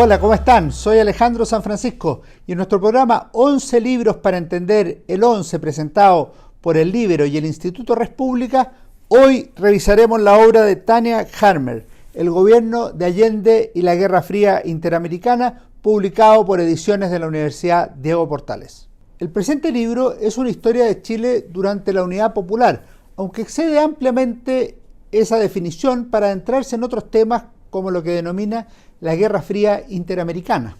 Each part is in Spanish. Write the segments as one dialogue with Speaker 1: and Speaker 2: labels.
Speaker 1: Hola, ¿cómo están? Soy Alejandro San Francisco y en nuestro programa 11 libros para entender el 11 presentado por el Libero y el Instituto Res Publica, hoy revisaremos la obra de Tania Harmer, El gobierno de Allende y la Guerra Fría Interamericana, publicado por Ediciones de la Universidad Diego Portales. El presente libro es una historia de Chile durante la Unidad Popular, aunque excede ampliamente esa definición para adentrarse en otros temas como lo que denomina la Guerra Fría Interamericana.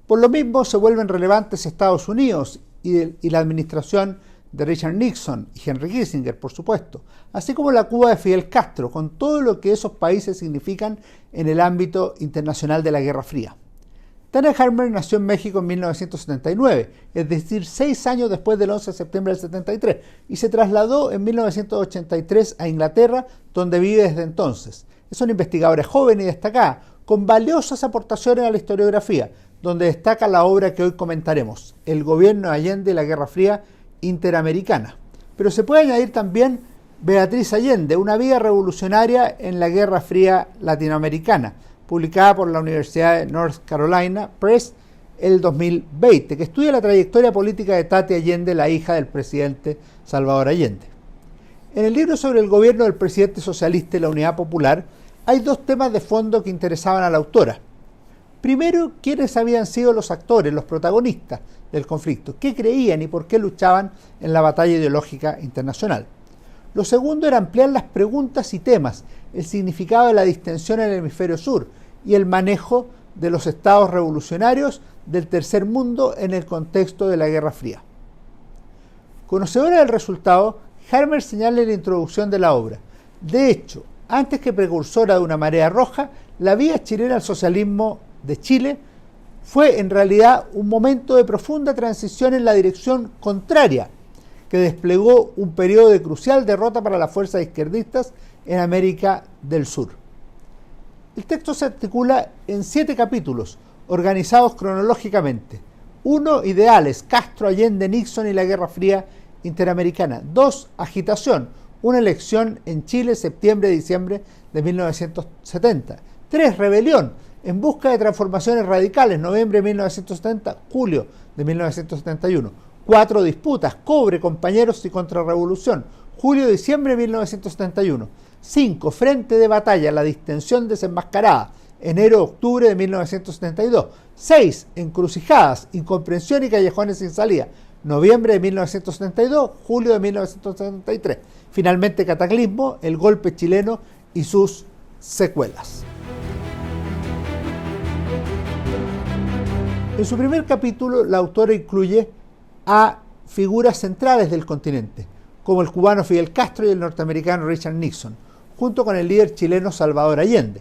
Speaker 1: Por lo mismo se vuelven relevantes Estados Unidos y la administración de Richard Nixon y Henry Kissinger, por supuesto, así como la Cuba de Fidel Castro, con todo lo que esos países significan en el ámbito internacional de la Guerra Fría. Tania Harmer nació en México en 1979, es decir, 6 años después del 11 de septiembre del 73, y se trasladó en 1983 a Inglaterra, donde vive desde entonces. Es una investigadora joven y destacada, con valiosas aportaciones a la historiografía, donde destaca la obra que hoy comentaremos, El gobierno de Allende y la Guerra Fría Interamericana. Pero se puede añadir también Beatriz Allende, una vida revolucionaria en la Guerra Fría Latinoamericana, publicada por la Universidad de North Carolina Press el 2020, que estudia la trayectoria política de Tati Allende, la hija del presidente Salvador Allende. En el libro sobre el gobierno del presidente socialista y la Unidad Popular, hay dos temas de fondo que interesaban a la autora. Primero, quiénes habían sido los actores, los protagonistas del conflicto, qué creían y por qué luchaban en la batalla ideológica internacional. Lo segundo era ampliar las preguntas y temas, el significado de la distensión en el hemisferio sur y el manejo de los estados revolucionarios del tercer mundo en el contexto de la Guerra Fría. Conocedora del resultado, Harmer señala en la introducción de la obra: de hecho, antes que precursora de una marea roja, la vía chilena al socialismo de Chile fue en realidad un momento de profunda transición en la dirección contraria, que desplegó un periodo de crucial derrota para las fuerzas izquierdistas en América del Sur. El texto se articula en 7 capítulos, organizados cronológicamente. 1. Ideales: Castro, Allende, Nixon y la Guerra Fría Interamericana. 2. Agitación: una elección en Chile, septiembre-diciembre de 1970. 3. Rebelión: en busca de transformaciones radicales, noviembre de 1970, julio de 1971. 4. Disputas: cobre, compañeros y contrarrevolución, julio-diciembre de 1971. 5. Frente de batalla: la distensión desenmascarada, enero-octubre de 1972. 6. Encrucijadas: incomprensión y callejones sin salida, noviembre de 1972, julio de 1973. Finalmente, Cataclismo, el golpe chileno y sus secuelas. En su primer capítulo, la autora incluye a figuras centrales del continente, como el cubano Fidel Castro y el norteamericano Richard Nixon, junto con el líder chileno Salvador Allende.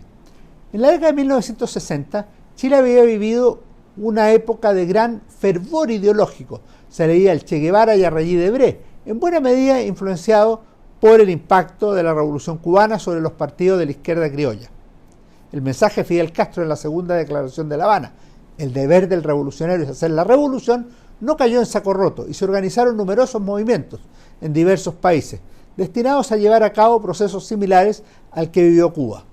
Speaker 1: En la década de 1960, Chile había vivido una época de gran fervor ideológico. Se leía el Che Guevara y a Rayí Debré, en buena medida influenciado por el impacto de la Revolución Cubana sobre los partidos de la izquierda criolla. El mensaje de Fidel Castro en la segunda declaración de La Habana, el deber del revolucionario es hacer la revolución, no cayó en saco roto y se organizaron numerosos movimientos en diversos países, destinados a llevar a cabo procesos similares al que vivió Cuba.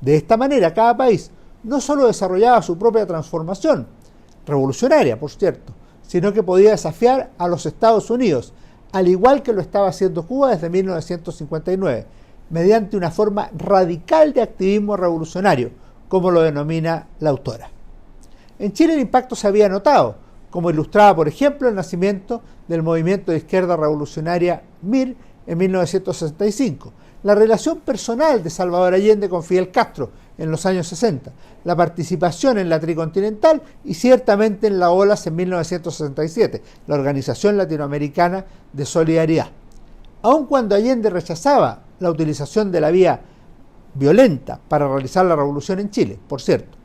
Speaker 1: De esta manera, cada país no solo desarrollaba su propia transformación, revolucionaria por cierto, sino que podía desafiar a los Estados Unidos, al igual que lo estaba haciendo Cuba desde 1959, mediante una forma radical de activismo revolucionario, como lo denomina la autora. En Chile el impacto se había notado, como ilustraba por ejemplo el nacimiento del movimiento de izquierda revolucionaria MIR en 1965, la relación personal de Salvador Allende con Fidel Castro en los años 60, la participación en la Tricontinental y ciertamente en la OLAS en 1967, la Organización Latinoamericana de Solidaridad. Aun cuando Allende rechazaba la utilización de la vía violenta para realizar la revolución en Chile, por cierto.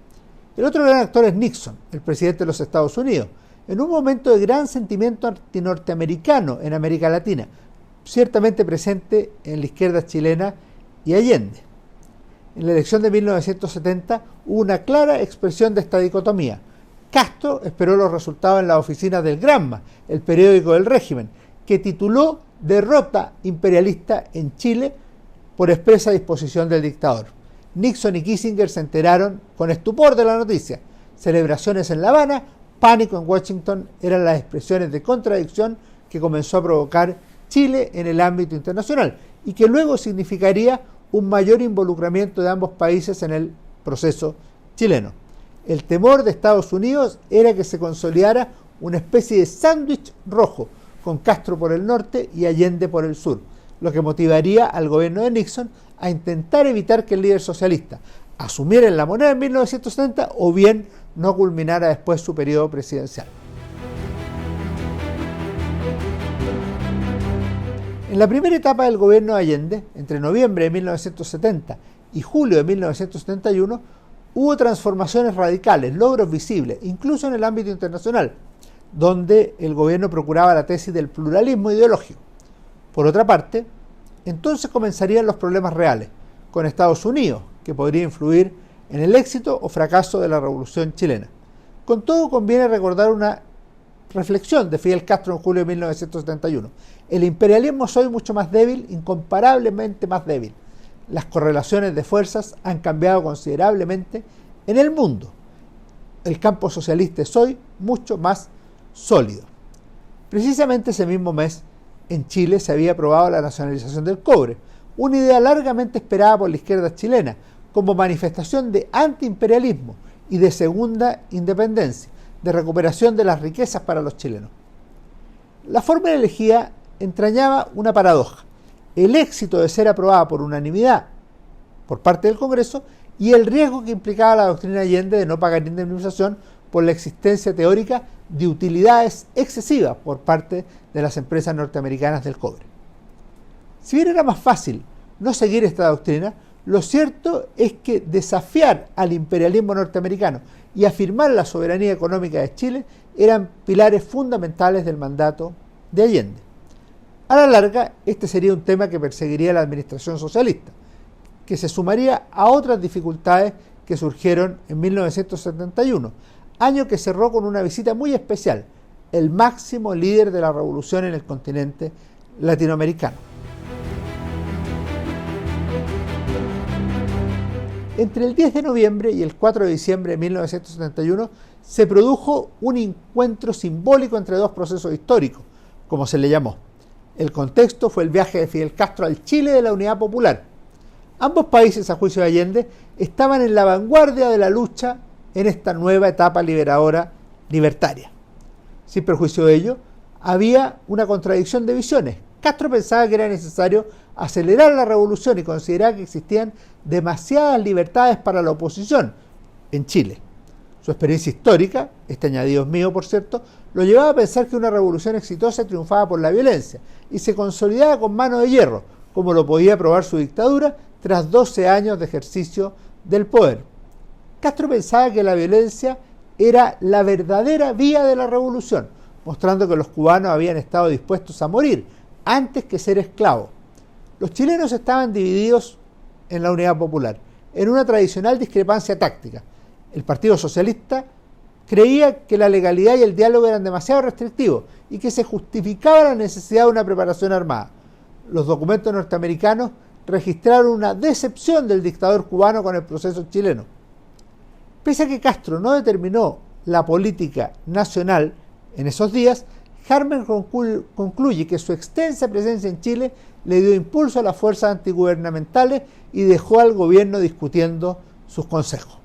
Speaker 1: El otro gran actor es Nixon, el presidente de los Estados Unidos, en un momento de gran sentimiento antinorteamericano en América Latina, ciertamente presente en la izquierda chilena y Allende. En la elección de 1970 hubo una clara expresión de esta dicotomía. Castro esperó los resultados en las oficinas del Granma, el periódico del régimen, que tituló Derrota imperialista en Chile por expresa disposición del dictador. Nixon y Kissinger se enteraron con estupor de la noticia. celebraciones en La Habana, pánico en Washington eran las expresiones de contradicción que comenzó a provocar Chile en el ámbito internacional y que luego significaría un mayor involucramiento de ambos países en el proceso chileno. El temor de Estados Unidos era que se consolidara una especie de sándwich rojo, con Castro por el norte y Allende por el sur, lo que motivaría al gobierno de Nixon a intentar evitar que el líder socialista asumiera en la moneda en 1970 o bien no culminara después su periodo presidencial. En la primera etapa del gobierno de Allende, entre noviembre de 1970 y julio de 1971, hubo transformaciones radicales, logros visibles, incluso en el ámbito internacional, donde el gobierno procuraba la tesis del pluralismo ideológico. Por otra parte, entonces comenzarían los problemas reales, con Estados Unidos, que podría influir en el éxito o fracaso de la Revolución chilena. Con todo, conviene recordar una reflexión de Fidel Castro en julio de 1971. El imperialismo es hoy mucho más débil, incomparablemente más débil. Las correlaciones de fuerzas han cambiado considerablemente en el mundo. El campo socialista es hoy mucho más sólido. Precisamente ese mismo mes, en Chile se había aprobado la nacionalización del cobre, una idea largamente esperada por la izquierda chilena, como manifestación de antiimperialismo y de segunda independencia, de recuperación de las riquezas para los chilenos. La fórmula elegida entrañaba una paradoja: el éxito de ser aprobada por unanimidad por parte del Congreso y el riesgo que implicaba la doctrina Allende de no pagar indemnización por la existencia teórica de utilidades excesivas por parte de las empresas norteamericanas del cobre. Si bien era más fácil no seguir esta doctrina, lo cierto es que desafiar al imperialismo norteamericano y afirmar la soberanía económica de Chile eran pilares fundamentales del mandato de Allende. A la larga, este sería un tema que perseguiría la administración socialista, que se sumaría a otras dificultades que surgieron en 1971, año que cerró con una visita muy especial, el máximo líder de la revolución en el continente latinoamericano. Entre el 10 de noviembre y el 4 de diciembre de 1971 se produjo un encuentro simbólico entre dos procesos históricos, como se le llamó. El contexto fue el viaje de Fidel Castro al Chile de la Unidad Popular. Ambos países, a juicio de Allende, estaban en la vanguardia de la lucha en esta nueva etapa liberadora libertaria. Sin perjuicio de ello, había una contradicción de visiones. Castro pensaba que era necesario acelerar la revolución y consideraba que existían demasiadas libertades para la oposición en Chile. Su experiencia histórica, este añadido es mío por cierto, lo llevaba a pensar que una revolución exitosa triunfaba por la violencia y se consolidaba con mano de hierro, como lo podía probar su dictadura tras 12 años de ejercicio del poder. Castro pensaba que la violencia era la verdadera vía de la revolución, mostrando que los cubanos habían estado dispuestos a morir antes que ser esclavos. Los chilenos estaban divididos en la Unidad Popular, en una tradicional discrepancia táctica. El Partido Socialista creía que la legalidad y el diálogo eran demasiado restrictivos y que se justificaba la necesidad de una preparación armada. Los documentos norteamericanos registraron una decepción del dictador cubano con el proceso chileno. Pese a que Castro no determinó la política nacional en esos días, Harman concluye que su extensa presencia en Chile le dio impulso a las fuerzas antigubernamentales y dejó al gobierno discutiendo sus consejos.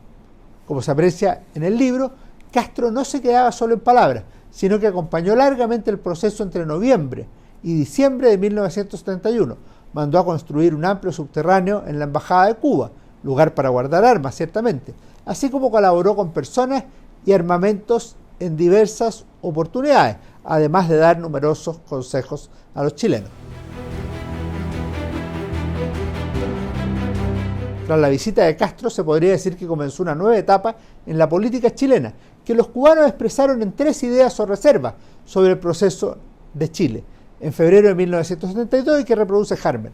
Speaker 1: Como se aprecia en el libro, Castro no se quedaba solo en palabras, sino que acompañó largamente el proceso entre noviembre y diciembre de 1971. Mandó a construir un amplio subterráneo en la Embajada de Cuba, lugar para guardar armas, ciertamente, así como colaboró con personas y armamentos en diversas oportunidades, además de dar numerosos consejos a los chilenos. Tras la visita de Castro, se podría decir que comenzó una nueva etapa en la política chilena, que los cubanos expresaron en 3 ideas o reservas sobre el proceso de Chile, en febrero de 1972, y que reproduce Harman.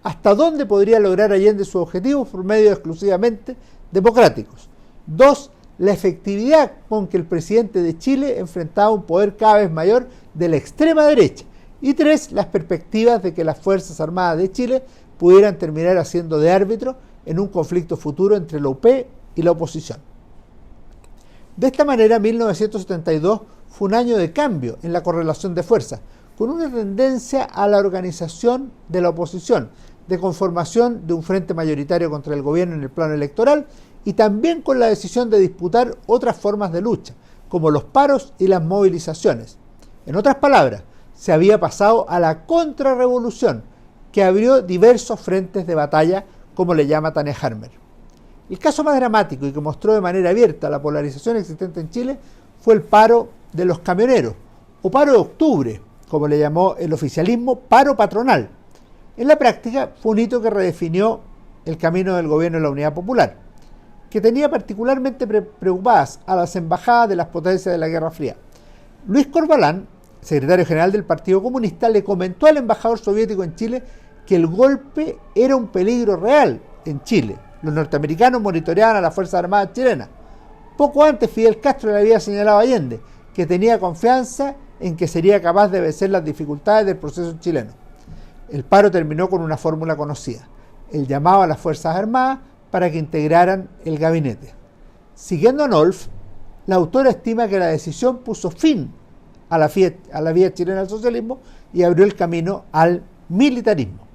Speaker 1: ¿Hasta dónde podría lograr Allende sus objetivos por medios exclusivamente democráticos? 2. La efectividad con que el presidente de Chile enfrentaba un poder cada vez mayor de la extrema derecha. Y 3. Las perspectivas de que las Fuerzas Armadas de Chile pudieran terminar haciendo de árbitro en un conflicto futuro entre la UP y la oposición. De esta manera, 1972 fue un año de cambio en la correlación de fuerzas, con una tendencia a la organización de la oposición, de conformación de un frente mayoritario contra el gobierno en el plano electoral y también con la decisión de disputar otras formas de lucha, como los paros y las movilizaciones. En otras palabras, se había pasado a la contrarrevolución, que abrió diversos frentes de batalla, como le llama Tania Harmer. El caso más dramático y que mostró de manera abierta la polarización existente en Chile fue el paro de los camioneros, o paro de octubre, como le llamó el oficialismo, paro patronal. En la práctica fue un hito que redefinió el camino del gobierno de la Unidad Popular, que tenía particularmente preocupadas a las embajadas de las potencias de la Guerra Fría. Luis Corbalán, secretario general del Partido Comunista, le comentó al embajador soviético en Chile que el golpe era un peligro real en Chile. Los norteamericanos monitoreaban a las Fuerzas Armadas chilenas. Poco antes, Fidel Castro le había señalado a Allende que tenía confianza en que sería capaz de vencer las dificultades del proceso chileno. El paro terminó con una fórmula conocida: el llamado a las Fuerzas Armadas para que integraran el gabinete. Siguiendo a Nolf, la autora estima que la decisión puso fin a la vía chilena al socialismo y abrió el camino al militarismo.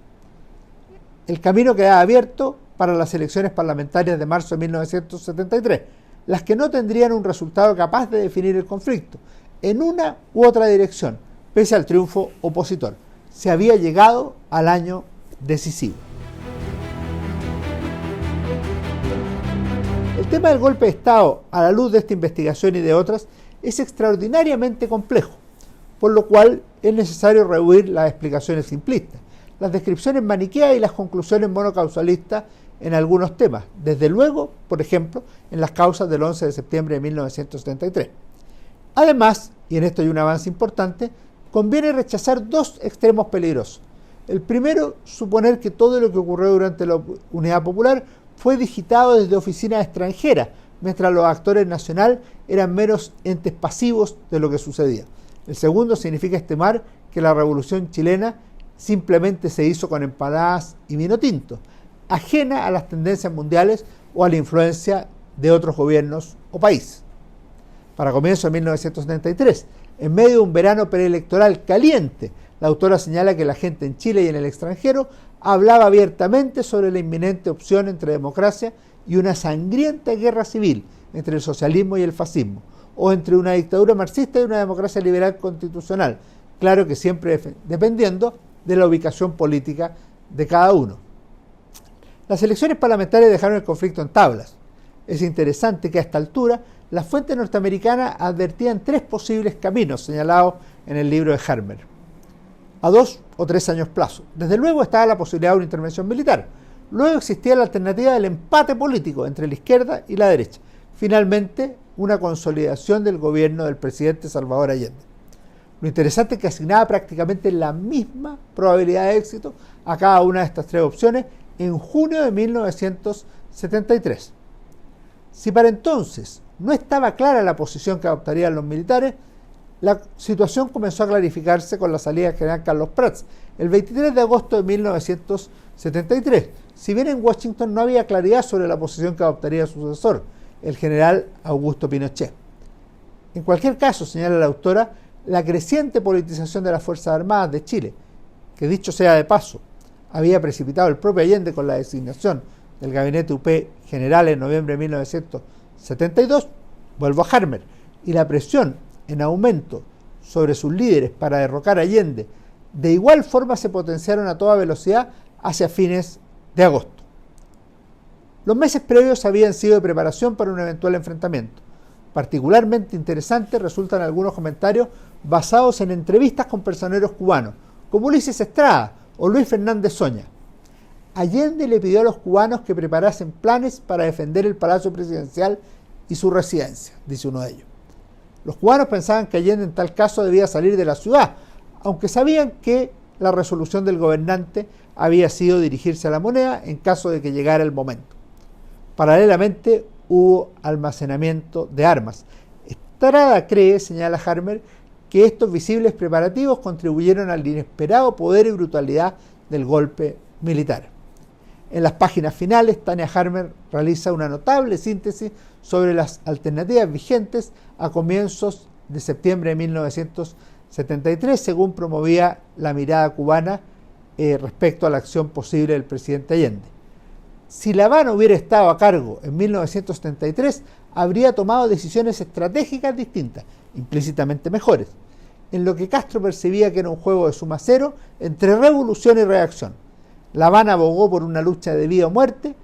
Speaker 1: El camino quedaba abierto para las elecciones parlamentarias de marzo de 1973, las que no tendrían un resultado capaz de definir el conflicto en una u otra dirección, pese al triunfo opositor. Se había llegado al año decisivo. El tema del golpe de Estado, a la luz de esta investigación y de otras, es extraordinariamente complejo, por lo cual es necesario rehuir las explicaciones simplistas, las descripciones maniqueas y las conclusiones monocausalistas en algunos temas, desde luego, por ejemplo, en las causas del 11 de septiembre de 1973. Además, y en esto hay un avance importante, conviene rechazar dos extremos peligrosos. El primero, suponer que todo lo que ocurrió durante la Unidad Popular fue digitado desde oficinas extranjeras, mientras los actores nacionales eran meros entes pasivos de lo que sucedía. El segundo significa estimar que la revolución chilena simplemente se hizo con empanadas y vino tinto, ajena a las tendencias mundiales o a la influencia de otros gobiernos o países. Para comienzo de 1973, en medio de un verano preelectoral caliente, la autora señala que la gente en Chile y en el extranjero hablaba abiertamente sobre la inminente opción entre democracia y una sangrienta guerra civil entre el socialismo y el fascismo, o entre una dictadura marxista y una democracia liberal constitucional, claro que siempre dependiendo de la ubicación política de cada uno. Las elecciones parlamentarias dejaron el conflicto en tablas. Es interesante que a esta altura las fuentes norteamericanas advertían tres posibles caminos señalados en el libro de Harmer, a 2 o 3 años plazo. Desde luego estaba la posibilidad de una intervención militar. Luego existía la alternativa del empate político entre la izquierda y la derecha. Finalmente, una consolidación del gobierno del presidente Salvador Allende. Lo interesante es que asignaba prácticamente la misma probabilidad de éxito a cada una de estas tres opciones en junio de 1973. Si para entonces no estaba clara la posición que adoptarían los militares, la situación comenzó a clarificarse con la salida del general Carlos Prats el 23 de agosto de 1973, si bien en Washington no había claridad sobre la posición que adoptaría su sucesor, el general Augusto Pinochet. En cualquier caso, señala la autora, la creciente politización de las Fuerzas Armadas de Chile, que dicho sea de paso, había precipitado el propio Allende con la designación del gabinete UP general en noviembre de 1972, vuelvo a Harmer, y la presión en aumento sobre sus líderes para derrocar a Allende, de igual forma se potenciaron a toda velocidad hacia fines de agosto. Los meses previos habían sido de preparación para un eventual enfrentamiento. Particularmente interesantes resultan algunos comentarios basados en entrevistas con personeros cubanos, como Ulises Estrada o Luis Fernández Soña. Allende le pidió a los cubanos que preparasen planes para defender el Palacio Presidencial y su residencia, dice uno de ellos. Los cubanos pensaban que Allende en tal caso debía salir de la ciudad, aunque sabían que la resolución del gobernante había sido dirigirse a la moneda en caso de que llegara el momento. Paralelamente hubo almacenamiento de armas. Estrada cree, señala Harmer, que estos visibles preparativos contribuyeron al inesperado poder y brutalidad del golpe militar. En las páginas finales, Tania Harmer realiza una notable síntesis sobre las alternativas vigentes a comienzos de septiembre de 1973, según promovía la mirada cubana respecto a la acción posible del presidente Allende. Si La Habana hubiera estado a cargo en 1973, habría tomado decisiones estratégicas distintas, implícitamente mejores, en lo que Castro percibía que era un juego de suma cero entre revolución y reacción. La Habana abogó por una lucha de vida o muerte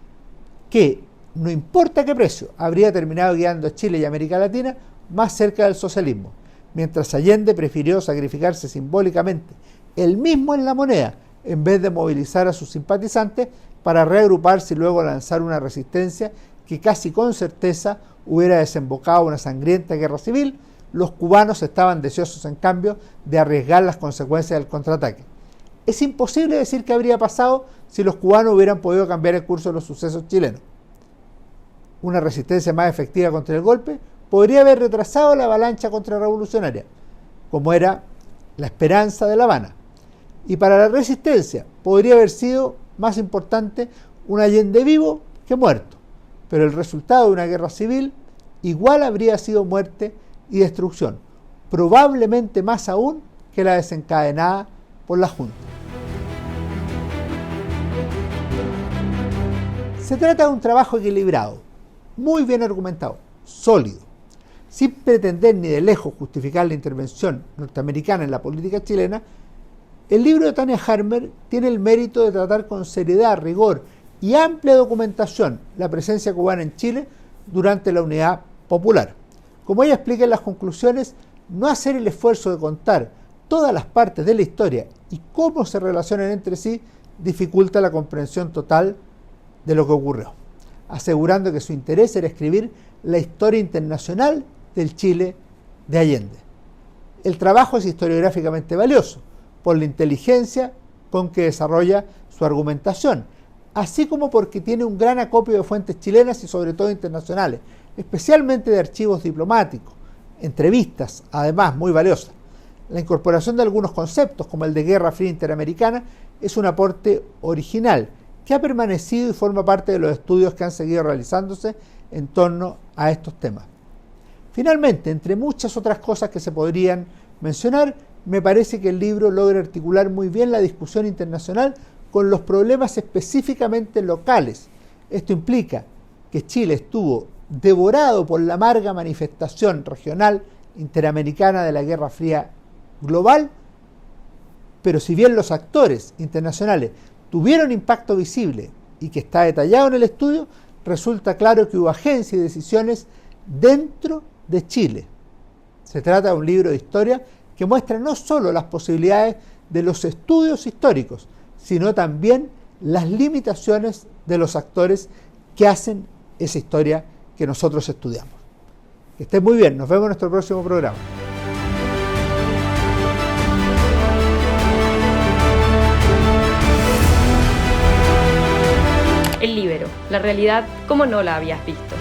Speaker 1: que, no importa qué precio, habría terminado guiando a Chile y América Latina más cerca del socialismo, mientras Allende prefirió sacrificarse simbólicamente él mismo en la moneda, en vez de movilizar a sus simpatizantes para reagruparse y luego lanzar una resistencia que casi con certeza hubiera desembocado en una sangrienta guerra civil. Los cubanos estaban deseosos, en cambio, de arriesgar las consecuencias del contraataque. Es imposible decir qué habría pasado si los cubanos hubieran podido cambiar el curso de los sucesos chilenos. Una resistencia más efectiva contra el golpe podría haber retrasado la avalancha contrarrevolucionaria, como era la esperanza de La Habana. Y para la resistencia podría haber sido más importante un Allende vivo que muerto, pero el resultado de una guerra civil igual habría sido muerte y destrucción, probablemente más aún que la desencadenada por la Junta. Se trata de un trabajo equilibrado, muy bien argumentado, sólido, sin pretender ni de lejos justificar la intervención norteamericana en la política chilena. El libro de Tania Harmer tiene el mérito de tratar con seriedad, rigor y amplia documentación la presencia cubana en Chile durante la Unidad Popular. Como ella explica en las conclusiones, no hacer el esfuerzo de contar todas las partes de la historia y cómo se relacionan entre sí dificulta la comprensión total de lo que ocurrió, asegurando que su interés era escribir la historia internacional del Chile de Allende. El trabajo es historiográficamente valioso por la inteligencia con que desarrolla su argumentación, así como porque tiene un gran acopio de fuentes chilenas y sobre todo internacionales, especialmente de archivos diplomáticos, entrevistas, además muy valiosas. La incorporación de algunos conceptos, como el de Guerra Fría Interamericana, es un aporte original que ha permanecido y forma parte de los estudios que han seguido realizándose en torno a estos temas. Finalmente, entre muchas otras cosas que se podrían mencionar, me parece que el libro logra articular muy bien la discusión internacional con los problemas específicamente locales. Esto implica que Chile estuvo devorado por la amarga manifestación regional interamericana de la Guerra Fría global, pero si bien los actores internacionales tuvieron impacto visible y que está detallado en el estudio, resulta claro que hubo agencia y decisiones dentro de Chile. Se trata de un libro de historia que muestra no solo las posibilidades de los estudios históricos, sino también las limitaciones de los actores que hacen esa historia que nosotros estudiamos. Que estén muy bien, nos vemos en nuestro próximo programa.
Speaker 2: El Líbero, la realidad como no la habías visto.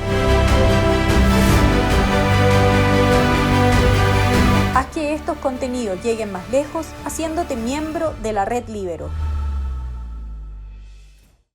Speaker 3: Haz que estos contenidos lleguen más lejos haciéndote miembro de la Red Líbero.